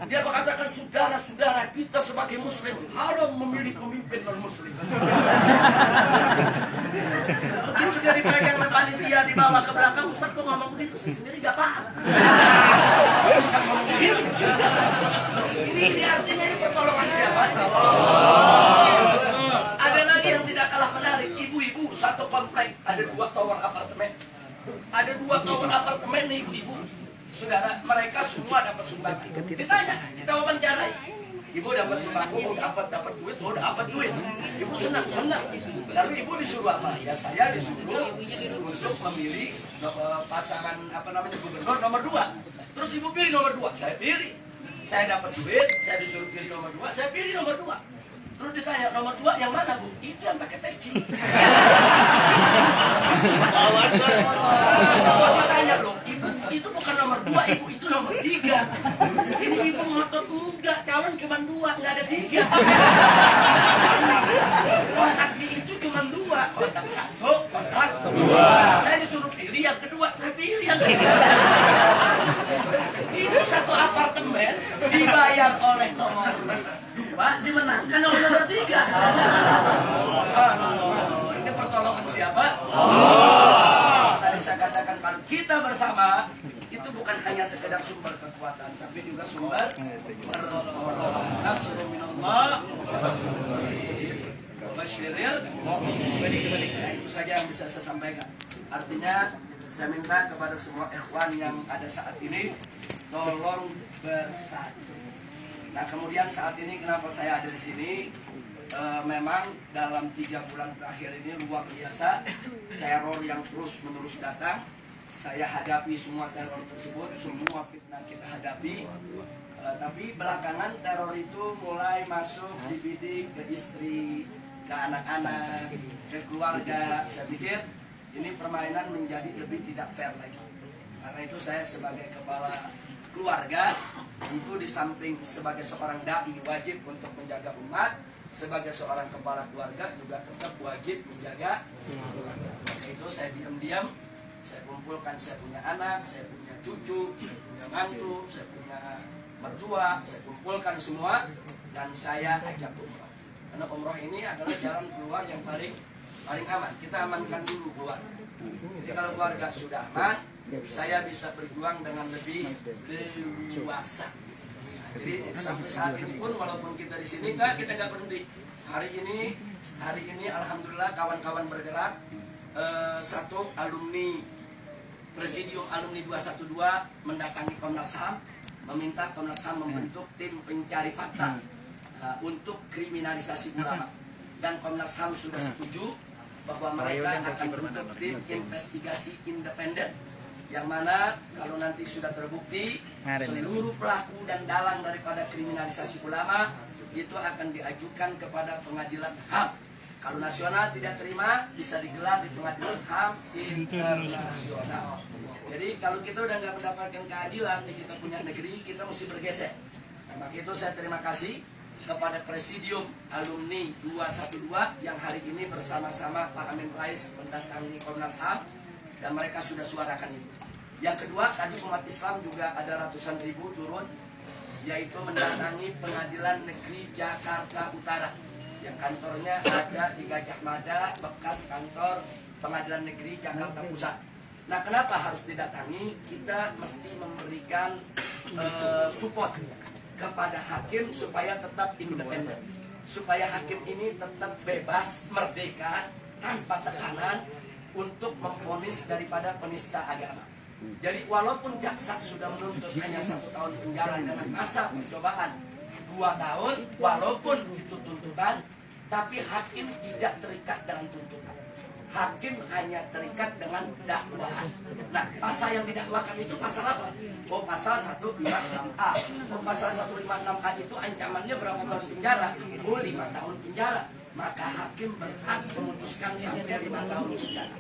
Dia mengatakan, saudara-saudara kita sebagai muslim haram memilih pemimpin non-muslim. Begitu dari pegang panitia dibawa ke belakang, Ustaz kok ngomong begitu? Saya sendiri gak paham. Ustaz ngomong begitu. Ini artinya ini pertolongan siapa? Ada lagi yang tidak kalah menarik. Ibu-ibu satu komplek, ada 2 tower apartemen. Ada 2 tower apartemen nih ibu-ibu. Saudara, mereka semua dapat sumbangan. Ditanya, kita wawancarai. Ibu dapat sembako, dapat duit, dapat duit. Ibu senang. Lalu ibu disuruh apa? Ya saya disuruh untuk memilih pasangan gubernur nomor 2. Terus ibu pilih nomor 2, saya pilih. Saya dapat duit, saya disuruh pilih nomor 2, saya pilih nomor 2. Terus ditanya, nomor 2 yang mana bu? Itu yang pakai peci. Ditanya loh, ibu itu bukan nomor 2, ibu itu nomor 3. Ini ibu ngotot, enggak, calon cuma 2, nggak ada 3. Kotak itu cuma 2, kotak 1, kotak 2. Saya disuruh pilih yang kedua, saya pilih yang kedua. Itu satu apartemen dibayar oleh nomor 2, dimenangkan oleh nomor 3. Subhanallah. Ini pertolongan siapa? Allah. Tadi saya katakan kalau kita bersama itu bukan hanya sekedar sumber kekuatan, tapi juga sumber pertolongan. Nasrul minallah wa basyiril mu'minin. Nah, itu saja yang bisa saya sampaikan. Artinya saya minta kepada semua ikhwan yang ada saat ini tolong bersatu. Nah, kemudian saat ini kenapa saya ada di sini? Memang dalam 3 bulan terakhir ini luar biasa teror yang terus menerus datang. Saya hadapi semua teror tersebut, semua fitnah kita hadapi. Tapi belakangan teror itu mulai masuk dibidik ke istri, ke anak-anak, ke keluarga. Saya pikir ini permainan menjadi lebih tidak fair lagi. Karena itu saya sebagai kepala keluarga, tentu di samping sebagai seorang dai wajib untuk menjaga umat, sebagai seorang kepala keluarga juga tetap wajib menjaga keluarga. Itu saya diam-diam, saya kumpulkan, saya punya anak, saya punya cucu, saya punya mantu, saya punya mertua, saya kumpulkan semua dan saya ajak umroh. Karena umroh ini adalah jalan keluar yang paling aman. Kita amankan dulu keluarga. Jadi kalau keluarga sudah aman, saya bisa berjuang dengan lebih leluasa. Jadi sampai saat ini pun walaupun kita di sini kita nggak berhenti. Hari ini alhamdulillah kawan-kawan bergerak. Satu alumni Presidium Alumni 212 mendatangi Komnas HAM, meminta Komnas HAM membentuk tim pencari fakta untuk kriminalisasi ulama. Dan Komnas HAM sudah setuju bahwa mereka akan membentuk tim investigasi independen, yang mana kalau nanti sudah terbukti seluruh pelaku dan dalang daripada kriminalisasi ulama itu akan diajukan kepada pengadilan HAM. Kalau nasional tidak terima, bisa digelar di pengadilan HAM internasional. Jadi kalau kita udah nggak mendapatkan keadilan di kita punya negeri, kita mesti bergeser. Maka itu saya terima kasih kepada Presidium Alumni 212 yang hari ini bersama-sama Pak Amin Rais mendatangi Komnas HAM dan mereka sudah suarakan itu. Yang kedua, tadi umat Islam juga ada ratusan ribu turun, yaitu mendatangi Pengadilan Negeri Jakarta Utara yang kantornya ada di Gajah Mada, bekas kantor Pengadilan Negeri Jakarta Pusat. Nah, kenapa harus didatangi? Kita mesti memberikan support kepada hakim supaya tetap independen, supaya hakim ini tetap bebas, merdeka, tanpa tekanan untuk memvonis daripada penista agama. Jadi walaupun jaksa sudah menuntut hanya 1 tahun penjara dengan masa percobaan 2 tahun, walaupun itu tuntutan, tapi hakim tidak terikat dengan tuntutan. Hakim hanya terikat dengan dakwaan. Nah, pasal yang didakwakan itu pasal apa? Oh, pasal 156A. Oh, pasal 156A itu ancamannya berapa tahun penjara? Oh, 5 tahun penjara. Maka hakim berhak memutuskan sampai 5 tahun penjara.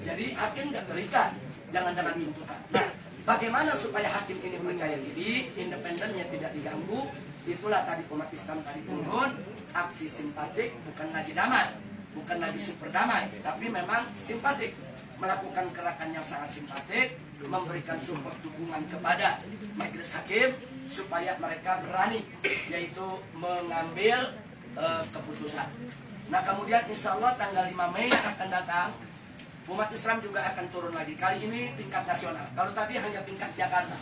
Jadi hakim nggak terikat, jangan-jangan tuntutan. Nah, bagaimana supaya hakim ini percaya diri, independennya tidak diganggu? Itulah tadi umat Islam tadi turun, aksi simpatik, bukan lagi damai, bukan lagi super damai, tapi memang simpatik, melakukan gerakan yang sangat simpatik, memberikan support dukungan kepada majelis hakim supaya mereka berani, yaitu mengambil keputusan. Nah kemudian insya Allah tanggal 5 Mei yang akan datang, umat Islam juga akan turun lagi. Kali ini tingkat nasional. Kalau tadi hanya tingkat Jakarta.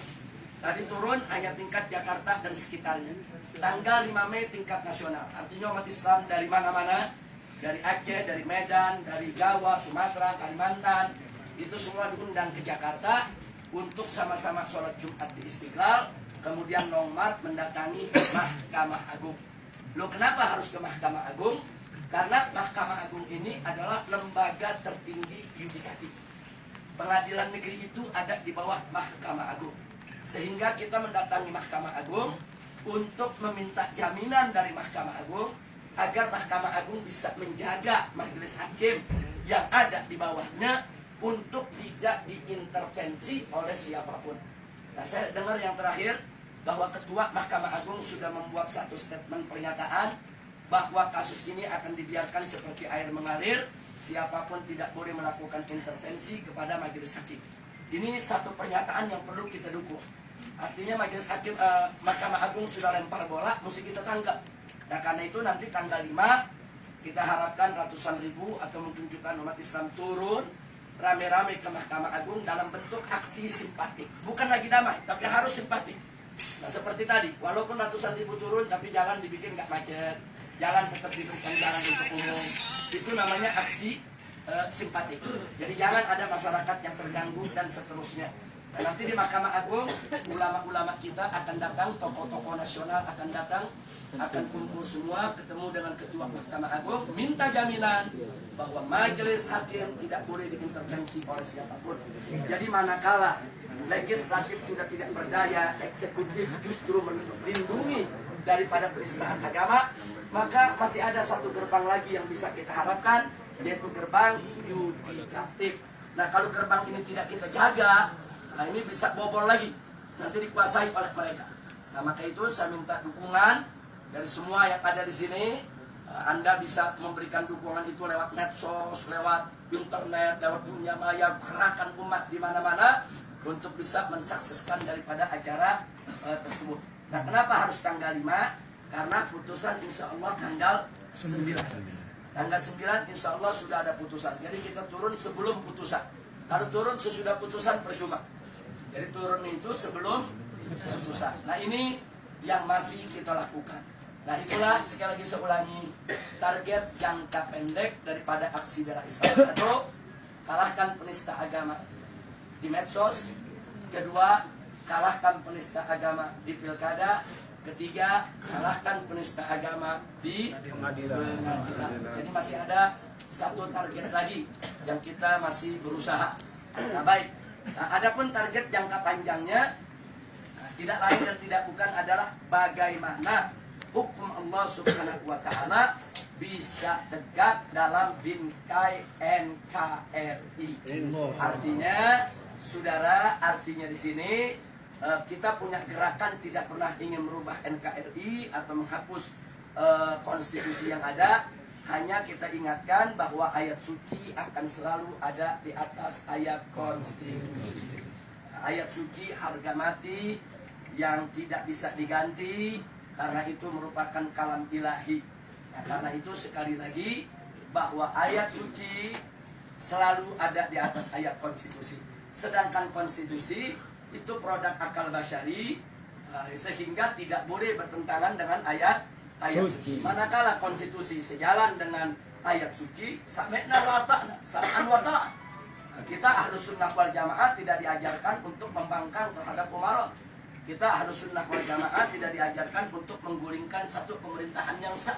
Tadi turun hanya tingkat Jakarta dan sekitarnya. Tanggal 5 Mei tingkat nasional. Artinya umat Islam dari mana-mana, dari Aceh, dari Medan, dari Jawa, Sumatera, Kalimantan, itu semua diundang ke Jakarta untuk sama-sama sholat Jumat di Istiqlal. Kemudian long march mendatangi Mahkamah Agung. Loh kenapa harus ke Mahkamah Agung? Karena Mahkamah Agung ini adalah lembaga tertinggi yudikatif. Pengadilan negeri itu ada di bawah Mahkamah Agung. Sehingga kita mendatangi Mahkamah Agung untuk meminta jaminan dari Mahkamah Agung agar Mahkamah Agung bisa menjaga majelis hakim yang ada di bawahnya untuk tidak diintervensi oleh siapapun. Nah, saya dengar yang terakhir bahwa Ketua Mahkamah Agung sudah membuat satu statement pernyataan bahwa kasus ini akan dibiarkan seperti air mengalir, siapapun tidak boleh melakukan intervensi kepada majelis hakim. Ini satu pernyataan yang perlu kita dukung. Artinya majelis hakim Mahkamah Agung sudah lempar bola, mesti kita tangkap. Nah karena itu nanti tanggal 5 kita harapkan ratusan ribu atau mungkin jutaan umat Islam turun rame-rame ke Mahkamah Agung dalam bentuk aksi simpatik. Bukan lagi damai, tapi harus simpatik. Nah seperti tadi, walaupun ratusan ribu turun, tapi jalan dibikin nggak macet, jalan tetap diberikan jalan untuk umum. Itu namanya aksi simpatik. Jadi jangan ada masyarakat yang terganggu dan seterusnya. Nah, nanti di Mahkamah Agung, ulama-ulama kita akan datang, tokoh-tokoh nasional akan datang, akan kumpul semua, ketemu dengan Ketua Mahkamah Agung, minta jaminan bahwa majelis hakim tidak boleh diintervensi oleh siapapun. Jadi manakala legislatif sudah tidak berdaya, eksekutif justru melindungi daripada penistaan agama, maka masih ada satu gerbang lagi yang bisa kita harapkan, yaitu gerbang yudikatif. Nah kalau gerbang ini tidak kita jaga, nah ini bisa bobol lagi, nanti dikuasai oleh mereka. Nah maka itu saya minta dukungan dari semua yang ada di sini. Anda bisa memberikan dukungan itu lewat medsos, lewat internet, lewat dunia maya, gerakan umat di mana-mana untuk bisa mensukseskan daripada acara tersebut. Nah kenapa harus tanggal 5? Karena putusan insya Allah tanggal 9. Tanggal 9 insya Allah sudah ada putusan. Jadi kita turun sebelum putusan. Kalau turun sesudah putusan percuma. Jadi turun itu sebelum putusan. Nah ini yang masih kita lakukan. Nah itulah sekali lagi saya ulangi, target jangka pendek daripada aksi bela Islam. Satu, kalahkan penista agama di medsos. Kedua, kalahkan penista agama di pilkada. Ketiga, kalahkan penista agama di pengadilan. Jadi masih ada satu target lagi yang kita masih berusaha. Nah baik, nah, adapun target jangka panjangnya tidak lain dan tidak bukan adalah bagaimana hukum Allah Subhanahu wa Ta'ala bisa tegak dalam bingkai NKRI. Artinya, saudara, artinya di sini kita punya gerakan tidak pernah ingin merubah NKRI atau menghapus konstitusi yang ada. Hanya kita ingatkan bahwa ayat suci akan selalu ada di atas ayat konstitusi. Ayat suci harga mati yang tidak bisa diganti, karena itu merupakan kalam ilahi. Nah, karena itu sekali lagi bahwa ayat suci selalu ada di atas ayat konstitusi. Sedangkan konstitusi itu produk akal basyari, sehingga tidak boleh bertentangan dengan ayat suci. Manakala konstitusi sejalan dengan ayat suci, sami'na wa ata'na, sam'an wa ta'an. Kita harus sunnah wal jamaah tidak diajarkan untuk membangkang terhadap umara. Kita harus sunnah wal jamaah tidak diajarkan untuk menggulingkan satu pemerintahan yang sah.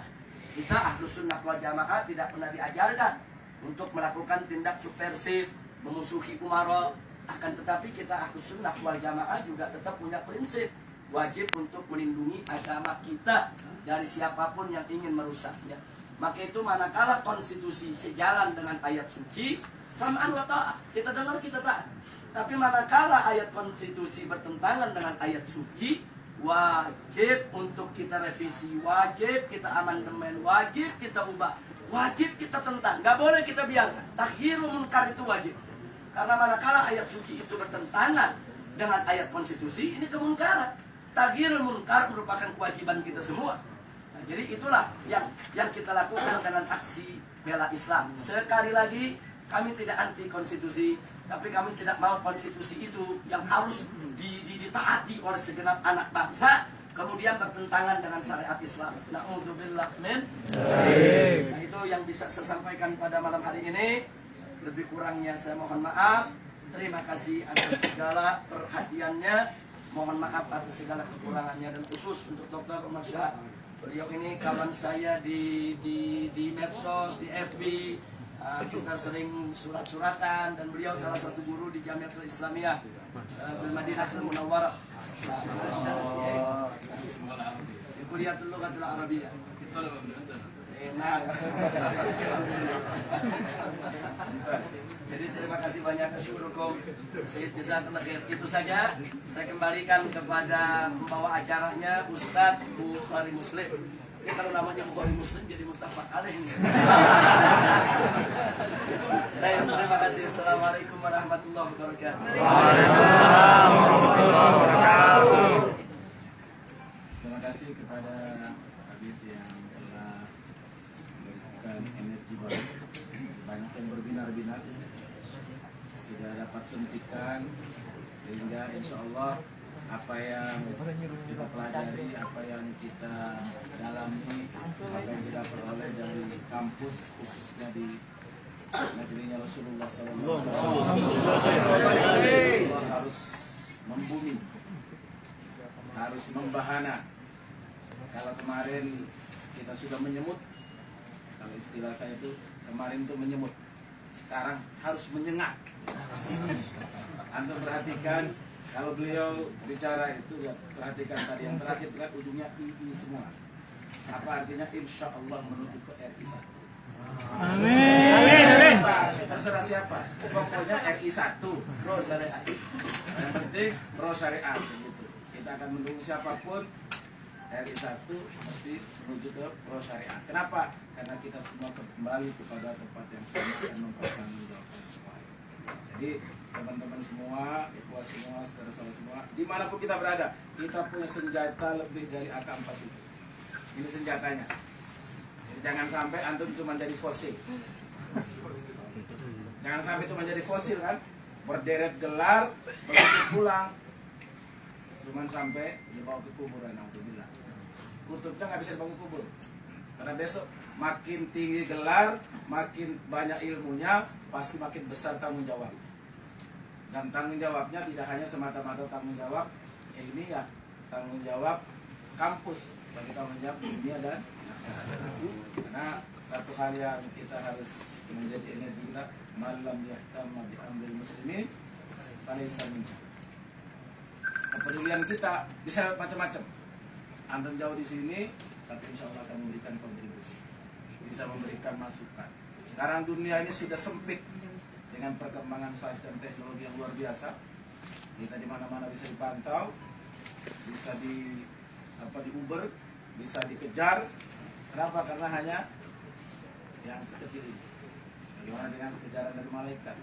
Kita harus sunnah wal jamaah tidak pernah diajarkan untuk melakukan tindak subversif, memusuhi umara. Akan tetapi kita harus sunnah wal jamaah juga tetap punya prinsip wajib untuk melindungi agama kita dari siapapun yang ingin merusaknya. Maka itu manakala konstitusi sejalan dengan ayat suci, sam'an wa ta'ah, kita dengar kita taat. Tapi manakala ayat konstitusi bertentangan dengan ayat suci, wajib untuk kita revisi, wajib kita amandemen, wajib kita ubah, wajib kita tentang. Gak boleh kita biarkan. Takhyiru munkar itu wajib. Karena manakala ayat suci itu bertentangan dengan ayat konstitusi, ini kemungkaran. Taghyirul munkar merupakan kewajiban kita semua. Nah, jadi itulah yang kita lakukan dengan aksi bela Islam. Sekali lagi, kami tidak anti konstitusi, tapi kami tidak mau konstitusi itu yang harus ditaati oleh segenap anak bangsa, kemudian bertentangan dengan syariat Islam. Na'udzubillah min. Nah, itu yang bisa saya sampaikan pada malam hari ini. Lebih kurangnya saya mohon maaf. Terima kasih atas segala perhatiannya. Mohon maaf atas segala kekurangannya, dan khusus untuk Dr. Umar Syah. Beliau ini kawan saya di medsos, di FB. Kita sering surat-suratan, dan beliau salah satu guru di Jamiatul Islamiyah di Madinatul Munawwarah. Di Kuliatul Lughatul Arabiyyah. Nah. Jadi terima kasih banyak, syukurukum. Itu saja. Saya kembalikan kepada pembawa acaranya, Ustadz Bukhari Muslim. Ini kalau namanya Bukhari Muslim jadi muttafaq alaih. Terima kasih. Assalamualaikum warahmatullahi wabarakatuh. Waalaikumsalam warahmatullahi wabarakatuh. Terima kasih kepada Habib yang telah memberikan energi baru. Banyak yang berbinar-binar sudah dapat suntikan, sehingga insya Allah apa yang kita pelajari, apa yang kita dalami, apa yang kita peroleh dari kampus, khususnya di negerinya Rasulullah SAW, harus membumi, harus membahana. Kalau kemarin kita sudah menyemut, kalau istilah saya itu kemarin itu menyemut, sekarang harus menyengat. Anda perhatikan kalau beliau bicara itu, lihat, perhatikan tadi yang terakhir, lihat ujungnya II semua. Apa artinya? Insya Allah menuju ke RI 1. Amin. Terserah siapa, pokoknya RI 1 pro syariat. Yang penting pro syariat gitu. Kita akan mendukung siapapun. RI 1 mesti menuju ke pro syariat. Kenapa? Karena kita semua kembali kepada tempat yang sama dan mempertanggungjawabkan semua. Jadi teman-teman semua, ikhwah semua, saudara-saudara semua, dimanapun kita berada, kita punya senjata lebih dari AK-47 itu. Ini senjatanya. Jadi jangan sampai antum cuma jadi fosil. Jangan sampai cuma jadi fosil kan, berderet gelar, begitu pulang, cuman sampai dibawa ke kuburan. Alhamdulillah. Kutubnya nggak bisa dibawa ke kubur. Karena besok makin tinggi gelar, makin banyak ilmunya, pasti makin besar tanggung jawab. Dan tanggung jawabnya tidak hanya semata-mata tanggung jawab ilmiah, tanggung jawab kampus, bagi tanggung jawab dunia dan karena satu hal yang kita harus menjadi energi kita, malam yahtamma bi amril muslimin falaysa minhum. Kepedulian kita bisa macam-macam. Antum jauh di sini, tapi insya Allah akan memberikan kontribusi, bisa memberikan masukan. Sekarang dunia ini sudah sempit dengan perkembangan sains dan teknologi yang luar biasa. Kita di mana-mana bisa dipantau, bisa di Uber, bisa dikejar. Kenapa? Karena hanya yang sekecil ini. Bagaimana dengan kejaran dari malaikat?